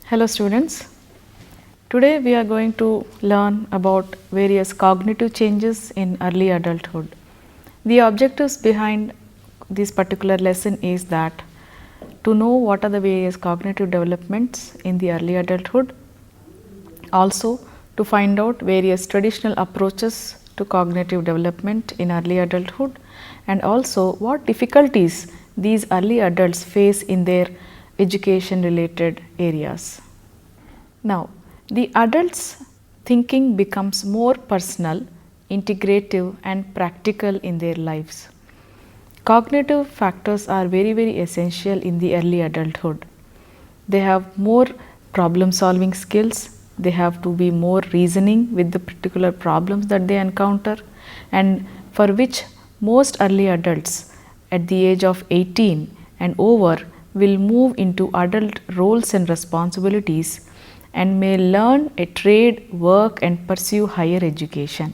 Hello students, today we are going to learn about various cognitive changes in early adulthood. The objectives behind this particular lesson is that to know what are the various cognitive developments in the early adulthood, also to find out various traditional approaches to cognitive development in early adulthood, and also what difficulties these early adults face in their education related areas. Now, the adult's thinking becomes more personal, integrative and practical in their lives. Cognitive factors are very essential in the early adulthood. They have more problem solving skills, they have to be more reasoning with the particular problems that they encounter, and for which most early adults at the age of 18 and over will move into adult roles and responsibilities and may learn a trade, work and pursue higher education.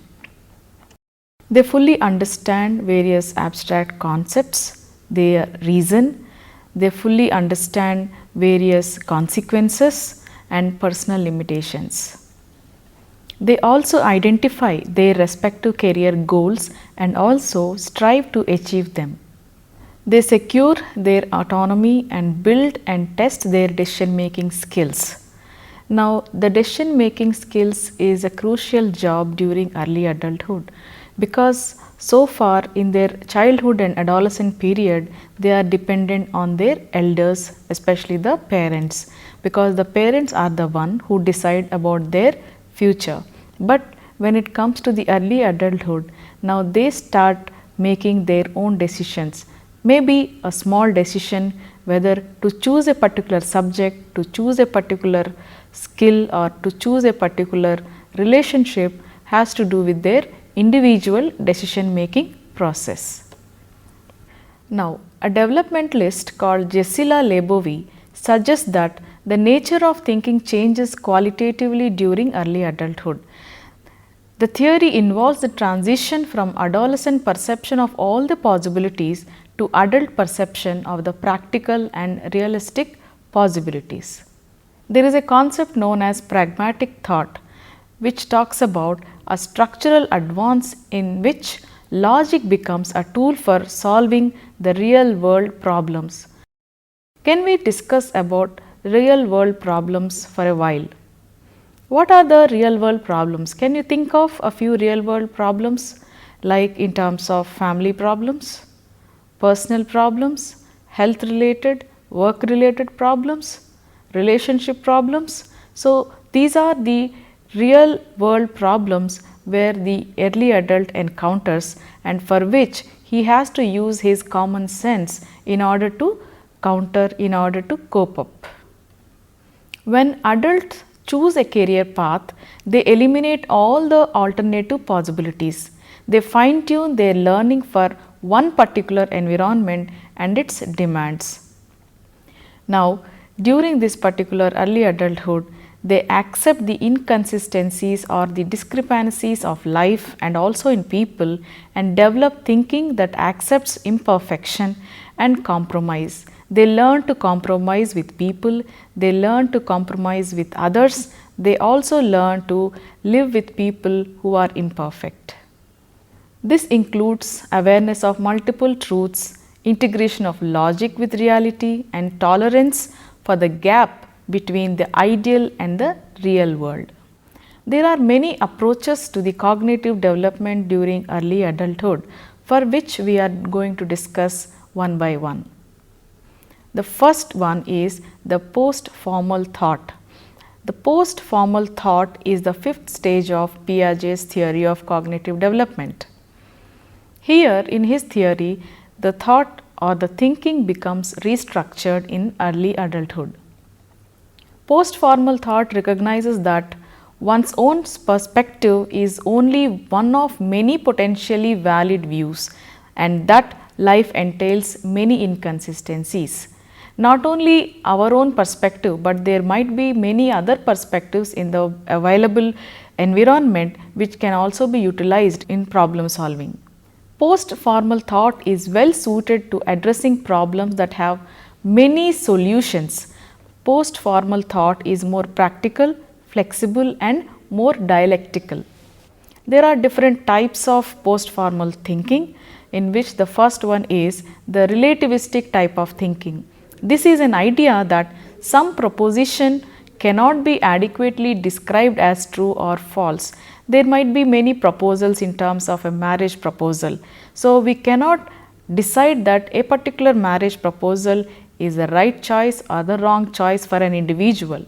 They fully understand various abstract concepts, they reason, they fully understand various consequences and personal limitations. They also identify their respective career goals and also strive to achieve them. They secure their autonomy and build and test their decision making skills. Now, the decision making skills is a crucial job during early adulthood, because so far in their childhood and adolescent period they are dependent on their elders, especially the parents, because the parents are the one who decide about their future. But when it comes to the early adulthood, now they start making their own decisions. Maybe a small decision whether to choose a particular subject, to choose a particular skill or to choose a particular relationship has to do with their individual decision making process. Now, a developmentalist called Jessila Leibovitz suggests that the nature of thinking changes qualitatively during early adulthood. The theory involves the transition from adolescent perception of all the possibilities to adult perception of the practical and realistic possibilities. There is a concept known as pragmatic thought, which talks about a structural advance in which logic becomes a tool for solving the real world problems. Can we discuss about real world problems for a while? What are the real world problems? Can you think of a few real world problems, like in terms of family problems, personal problems, health related, work related problems, relationship problems? So, these are the real world problems where the early adult encounters and for which he has to use his common sense in order to counter, in order to cope up. When adults choose a career path, they eliminate all the alternative possibilities. They fine tune their learning for one particular environment and its demands. Now, during this particular early adulthood, they accept the inconsistencies or the discrepancies of life and also in people and develop thinking that accepts imperfection and compromise. They learn to compromise with people, they learn to compromise with others, they also learn to live with people who are imperfect. This includes awareness of multiple truths, integration of logic with reality and tolerance for the gap between the ideal and the real world. There are many approaches to the cognitive development during early adulthood, for which we are going to discuss one by one. The first one is the post-formal thought. The post-formal thought is the fifth stage of Piaget's theory of cognitive development. Here in his theory, the thought or the thinking becomes restructured in early adulthood. Post-formal thought recognizes that one's own perspective is only one of many potentially valid views and that life entails many inconsistencies. Not only our own perspective, but there might be many other perspectives in the available environment which can also be utilized in problem solving. Post-formal thought is well suited to addressing problems that have many solutions Post-formal thought is more practical, flexible and more dialectical. There are different types of post-formal thinking, in which the first one is the relativistic type of thinking. This is an idea that some proposition cannot be adequately described as true or false. There might be many proposals in terms of a marriage proposal. So, we cannot decide that a particular marriage proposal is the right choice or the wrong choice for an individual.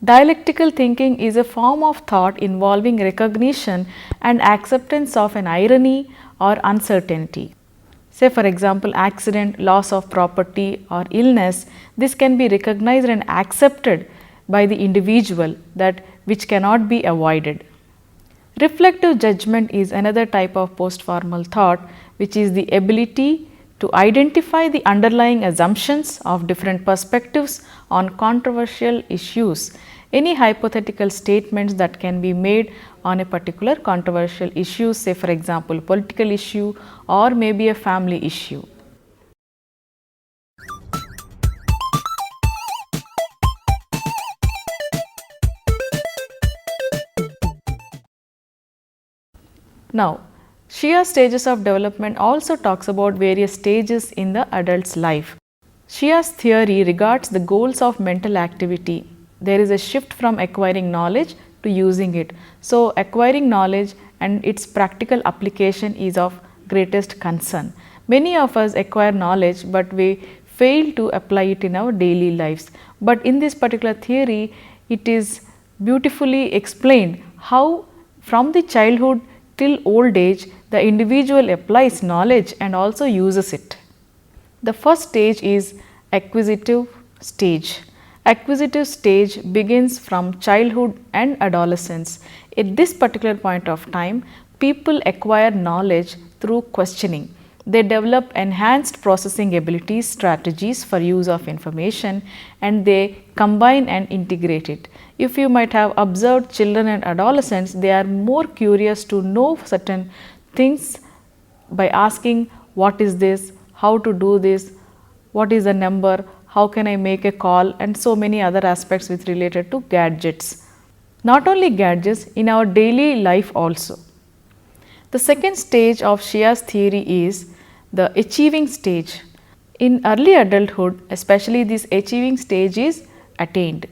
Dialectical thinking is a form of thought involving recognition and acceptance of an irony or uncertainty. Say for example, accident, loss of property or illness, this can be recognized and accepted by the individual, that which cannot be avoided. Reflective judgment is another type of post-formal thought, which is the ability to identify the underlying assumptions of different perspectives on controversial issues. Any hypothetical statements that can be made on a particular controversial issue, say for example, political issue or maybe a family issue. Now, Schaie's stages of development also talks about various stages in the adult's life. Schaie's theory regards the goals of mental activity. There is a shift from acquiring knowledge to using it. So, acquiring knowledge and its practical application is of greatest concern. Many of us acquire knowledge, but we fail to apply it in our daily lives. But in this particular theory, it is beautifully explained how from the childhood till old age, the individual applies knowledge and also uses it. The first stage is acquisitive stage. Acquisitive stage begins from childhood and adolescence. At this particular point of time, people acquire knowledge through questioning. They develop enhanced processing abilities, strategies for use of information, and they combine and integrate it. If you might have observed children and adolescents, they are more curious to know certain things by asking what is this, how to do this, what is the number, how can I make a call, and so many other aspects with related to gadgets. Not only gadgets, in our daily life also. The second stage of Schaie's theory is the achieving stage. In early adulthood, especially this achieving stage is attained.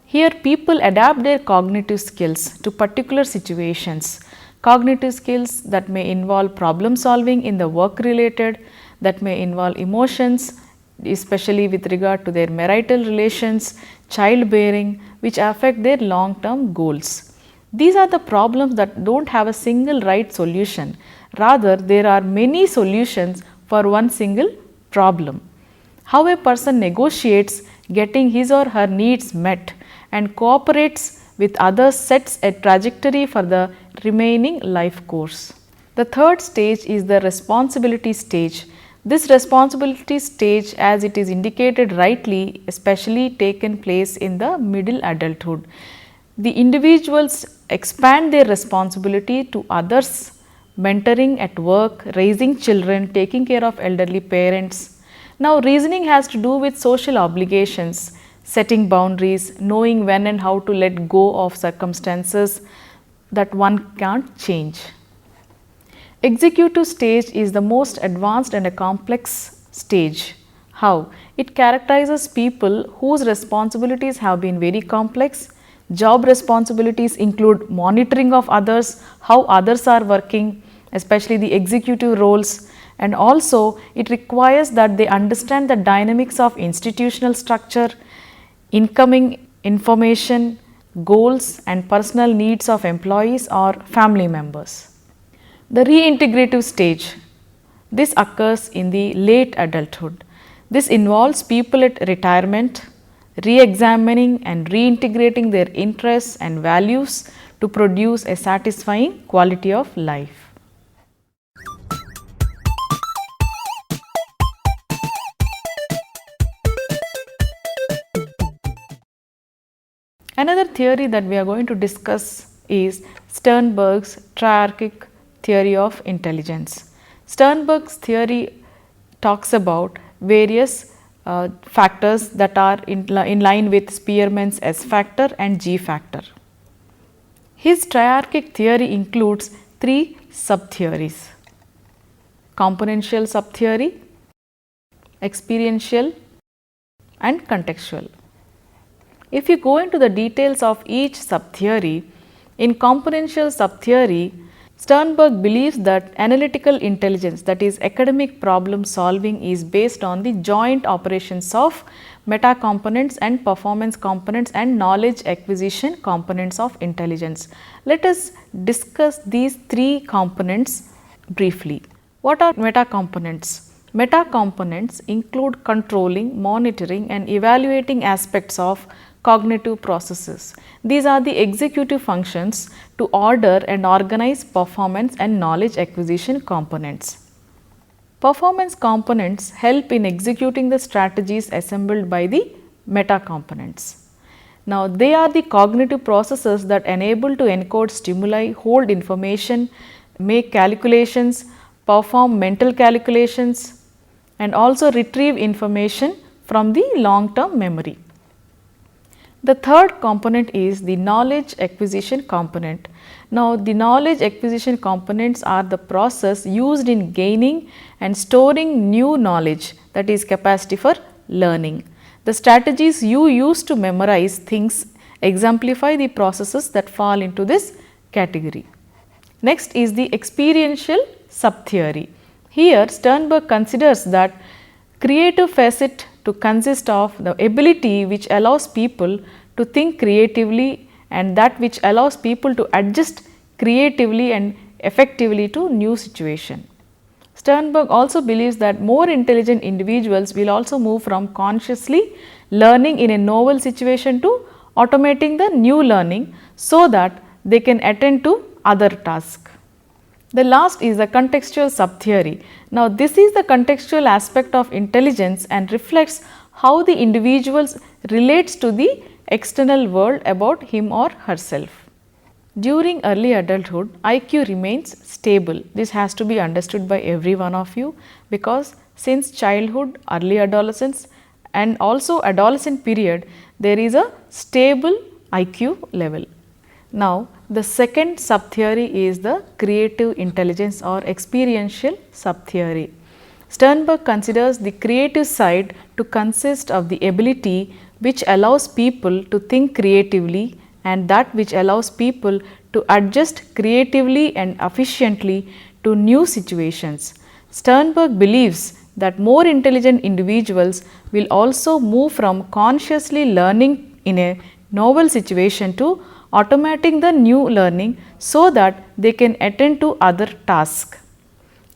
Here people adapt their cognitive skills to particular situations. Cognitive skills that may involve problem solving in the work related, that may involve emotions, especially with regard to their marital relations, childbearing, which affect their long term goals. These are the problems that do not have a single right solution. Rather, there are many solutions for one single problem. How a person negotiates getting his or her needs met and cooperates with others sets a trajectory for the remaining life course. The third stage is the responsibility stage. This responsibility stage, as it is indicated rightly, especially taken place in the middle adulthood. The individuals expand their responsibility to others, mentoring at work, raising children, taking care of elderly parents. Now, reasoning has to do with social obligations, setting boundaries, knowing when and how to let go of circumstances that one can't change. Executive stage is the most advanced and a complex stage. How? It characterizes people whose responsibilities have been very complex. Job responsibilities include monitoring of others, how others are working, especially the executive roles, and also it requires that they understand the dynamics of institutional structure, incoming information, goals and personal needs of employees or family members. The reintegrative stage, this occurs in the late adulthood. This involves people at retirement re-examining and reintegrating their interests and values to produce a satisfying quality of life. Another theory that we are going to discuss is Sternberg's Triarchic theory of intelligence. Sternberg's theory talks about various factors that are in line with Spearman's S factor and G factor. His triarchic theory includes three subtheories: componential subtheory, experiential and contextual. If you go into the details of each subtheory, in componential subtheory, Sternberg believes that analytical intelligence, that is academic problem solving, is based on the joint operations of meta components and performance components and knowledge acquisition components of intelligence. Let us discuss these three components briefly. What are meta components? Meta components include controlling, monitoring and evaluating aspects of cognitive processes. These are the executive functions to order and organize performance and knowledge acquisition components. Performance components help in executing the strategies assembled by the meta components. Now, they are the cognitive processes that enable to encode stimuli, hold information, make calculations, perform mental calculations and also retrieve information from the long term memory. The third component is the knowledge acquisition component. Now, the knowledge acquisition components are the process used in gaining and storing new knowledge, that is capacity for learning. The strategies you use to memorize things exemplify the processes that fall into this category. Next is the experiential subtheory. Here Sternberg considers that creative facet to consist of the ability which allows people to think creatively and that which allows people to adjust creatively and effectively to new situation. Sternberg also believes that more intelligent individuals will also move from consciously learning in a novel situation to automating the new learning so that they can attend to other tasks. The last is the contextual subtheory. Now, this is the contextual aspect of intelligence and reflects how the individual relates to the external world about him or herself. During early adulthood, IQ remains stable. This has to be understood by every one of you, because since childhood, early adolescence and also adolescent period, there is a stable IQ level. Now, the second subtheory is the creative intelligence or experiential subtheory. Sternberg considers the creative side to consist of the ability which allows people to think creatively and that which allows people to adjust creatively and efficiently to new situations. Sternberg believes that more intelligent individuals will also move from consciously learning in a novel situation to automating the new learning so that they can attend to other tasks.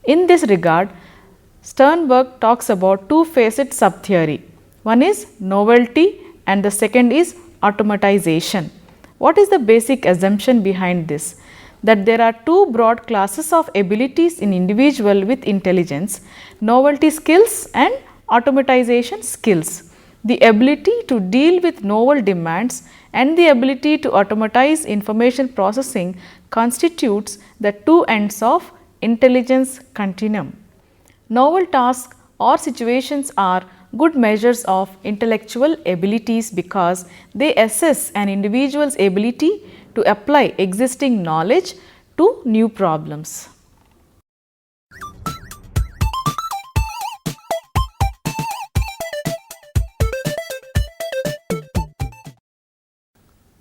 In this regard, Sternberg talks about two-facet subtheory. One is novelty and the second is automatization. What is the basic assumption behind this? That there are two broad classes of abilities in individual with intelligence: novelty skills and automatization skills. The ability to deal with novel demands and the ability to automatize information processing constitutes the two ends of intelligence continuum. Novel tasks or situations are good measures of intellectual abilities because they assess an individual's ability to apply existing knowledge to new problems.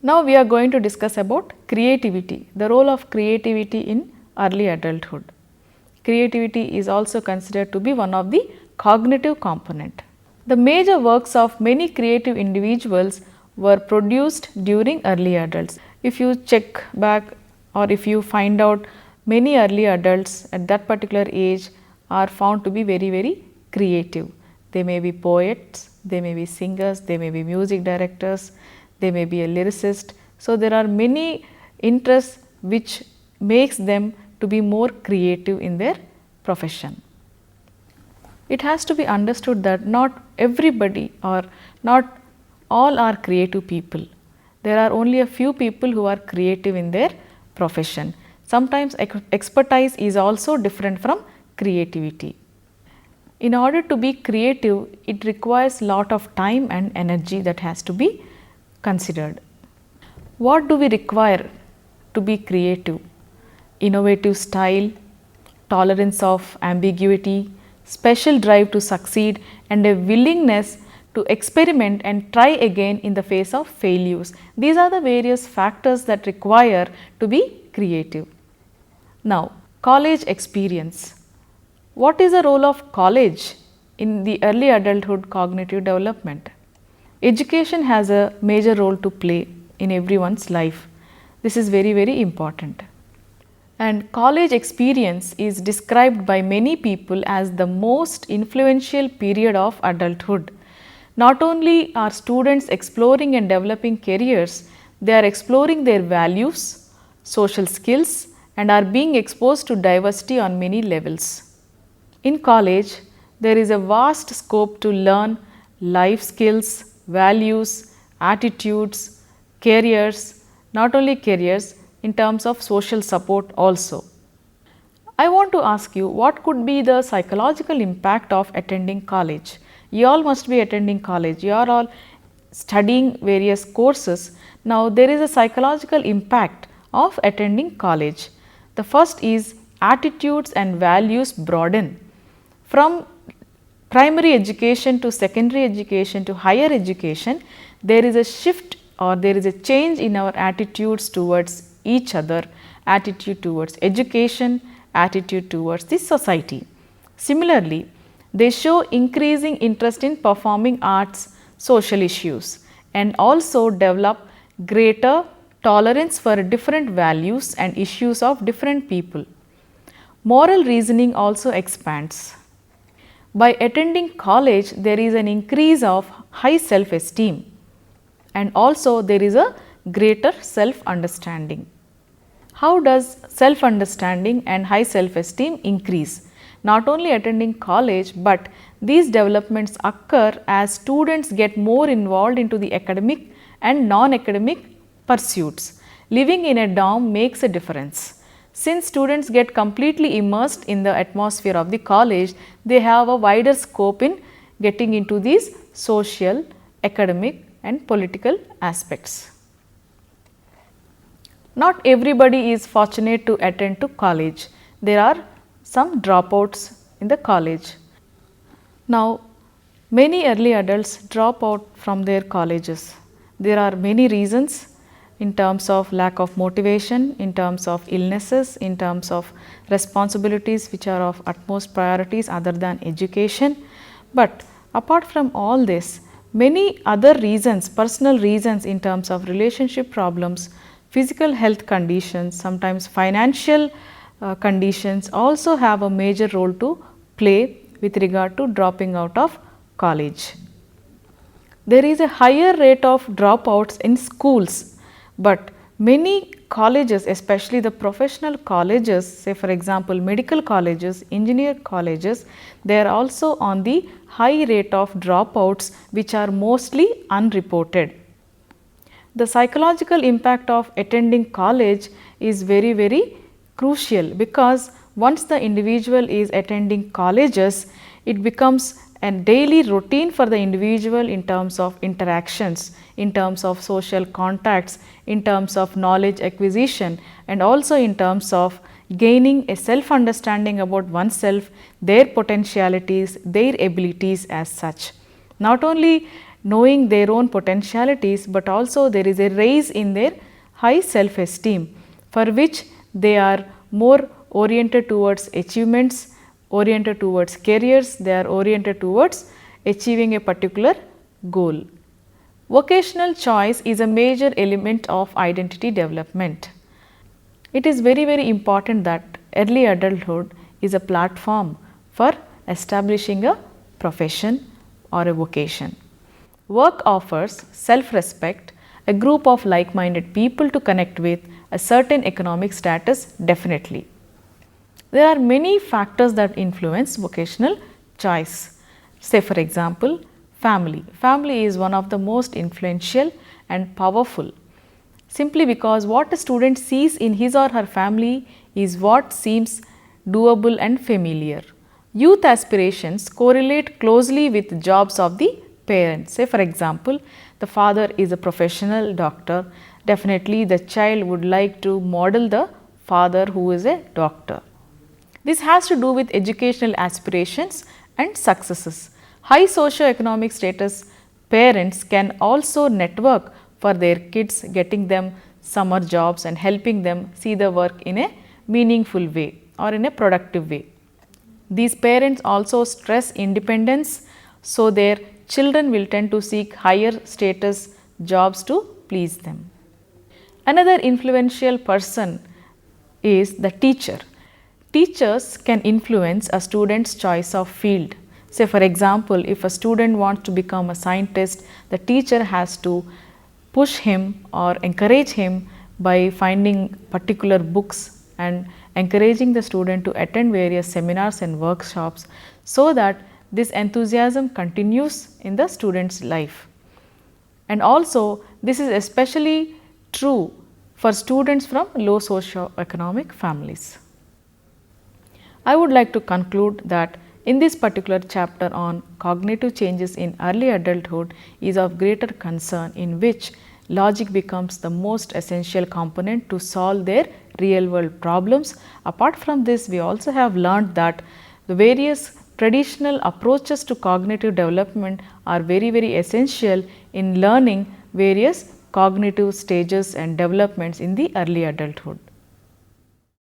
Now, we are going to discuss about creativity, the role of creativity in early adulthood. Creativity is also considered to be one of the cognitive component. The major works of many creative individuals were produced during early adults. If you check back or if you find out, many early adults at that particular age are found to be very creative. They may be poets, they may be singers, they may be music directors, they may be a lyricist. So, there are many interests which makes them to be more creative in their profession. It has to be understood that not everybody or not all are creative people. There are only a few people who are creative in their profession. Sometimes expertise is also different from creativity. In order to be creative, it requires lot of time and energy that has to be considered. What do we require to be creative? Innovative style, tolerance of ambiguity, special drive to succeed, and a willingness to experiment and try again in the face of failures. These are the various factors that require to be creative. Now, college experience. What is the role of college in the early adulthood cognitive development? Education has a major role to play in everyone's life. This is very, very important. And college experience is described by many people as the most influential period of adulthood. Not only are students exploring and developing careers, they are exploring their values, social skills, and are being exposed to diversity on many levels. In college, there is a vast scope to learn life skills, values, attitudes, careers, not only careers, in terms of social support also. I want to ask you, what could be the psychological impact of attending college? You all must be attending college, you are all studying various courses. Now, there is a psychological impact of attending college. The first is attitudes and values broaden. From primary education to secondary education to higher education, there is a shift or there is a change in our attitudes towards each other, attitude towards education, attitude towards the society. Similarly, they show increasing interest in performing arts, social issues, and also develop greater tolerance for different values and issues of different people. Moral reasoning also expands. By attending college, there is an increase of high self-esteem, and also there is a greater self-understanding. How does self-understanding and high self-esteem increase? Not only attending college, but these developments occur as students get more involved into the academic and non-academic pursuits. Living in a dorm makes a difference. Since students get completely immersed in the atmosphere of the college, they have a wider scope in getting into these social, academic and political aspects. Not everybody is fortunate to attend to college. There are some dropouts in the college. Now, many early adults drop out from their colleges. There are many reasons in terms of lack of motivation, in terms of illnesses, in terms of responsibilities which are of utmost priorities other than education. But apart from all this, many other reasons, personal reasons in terms of relationship problems, physical health conditions, sometimes financial conditions also have a major role to play with regard to dropping out of college. There is a higher rate of dropouts in schools, but many colleges, especially the professional colleges, say for example medical colleges, engineer colleges, they are also on the high rate of dropouts which are mostly unreported. The psychological impact of attending college is very, very crucial, because once the individual is attending colleges, it becomes a daily routine for the individual in terms of interactions, in terms of social contacts, in terms of knowledge acquisition, and also in terms of gaining a self understanding about oneself, their potentialities, their abilities as such. Not only knowing their own potentialities, but also there is a rise in their high self esteem, for which they are more oriented towards achievements, oriented towards careers, they are oriented towards achieving a particular goal. Vocational choice is a major element of identity development. It is very, very important that early adulthood is a platform for establishing a profession or a vocation. Work offers self-respect, a group of like-minded people to connect with, a certain economic status definitely. There are many factors that influence vocational choice. Say for example, family. Family is one of the most influential and powerful, simply because what a student sees in his or her family is what seems doable and familiar. Youth aspirations correlate closely with jobs of the parents. Say for example, the father is a professional doctor, definitely the child would like to model the father who is a doctor. This has to do with educational aspirations and successes. High socio-economic status parents can also network for their kids, getting them summer jobs and helping them see the work in a meaningful way or in a productive way. These parents also stress independence, so their children will tend to seek higher status jobs to please them. Another influential person is the teacher. Teachers can influence a student's choice of field. Say for example, if a student wants to become a scientist, the teacher has to push him or encourage him by finding particular books and encouraging the student to attend various seminars and workshops, so that this enthusiasm continues in the student's life. And also this is especially true for students from low socio-economic families. I would like to conclude that in this particular chapter on cognitive changes in early adulthood is of greater concern, in which logic becomes the most essential component to solve their real world problems. Apart from this, we also have learned that the various traditional approaches to cognitive development are very essential in learning various cognitive stages and developments in the early adulthood.